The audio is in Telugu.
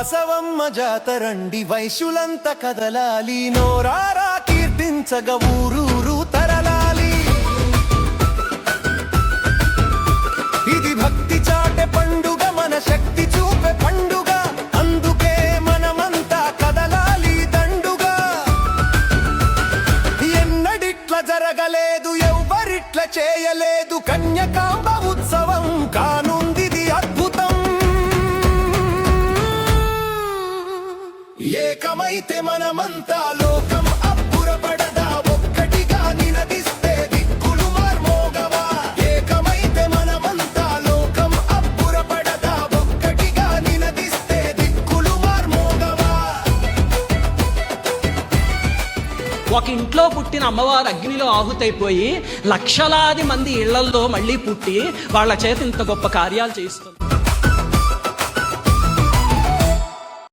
బసవమ్మ జాతరండి వైశ్యులంత కదలాలి నోరారా కీర్తించగ ఊరూరు తరలాలి ఇది భక్తి చాటె పండుగ మన శక్తి చూపే పండుగ అందుకే మనమంతా కదలాలి దండుగా ఎన్నడిట్ల జరగలేదు ఎవ్వరిట్ల చేయలేదు కన్యకాంబ ఉత్సవం కానుందిది అద్భుతం ఏకమైతే మనమంతా లోకం అబ్బురపడదా ఒక్కటిగా నినదిస్తే దిక్కులు మార్మోగవా ఏకమైతే మనమంతా లోకం అబ్బురపడదా ఒక్కటిగా నినదిస్తే దిక్కులు మార్మోగవా ఒక ఇంట్లో పుట్టిన అమ్మవారు అగ్నిలో ఆహుతైపోయి లక్షలాది మంది ఇళ్లల్లో మళ్ళీ పుట్టి వాళ్ళ చేత ఇంత గొప్ప కార్యాలు చేయిస్తుంది.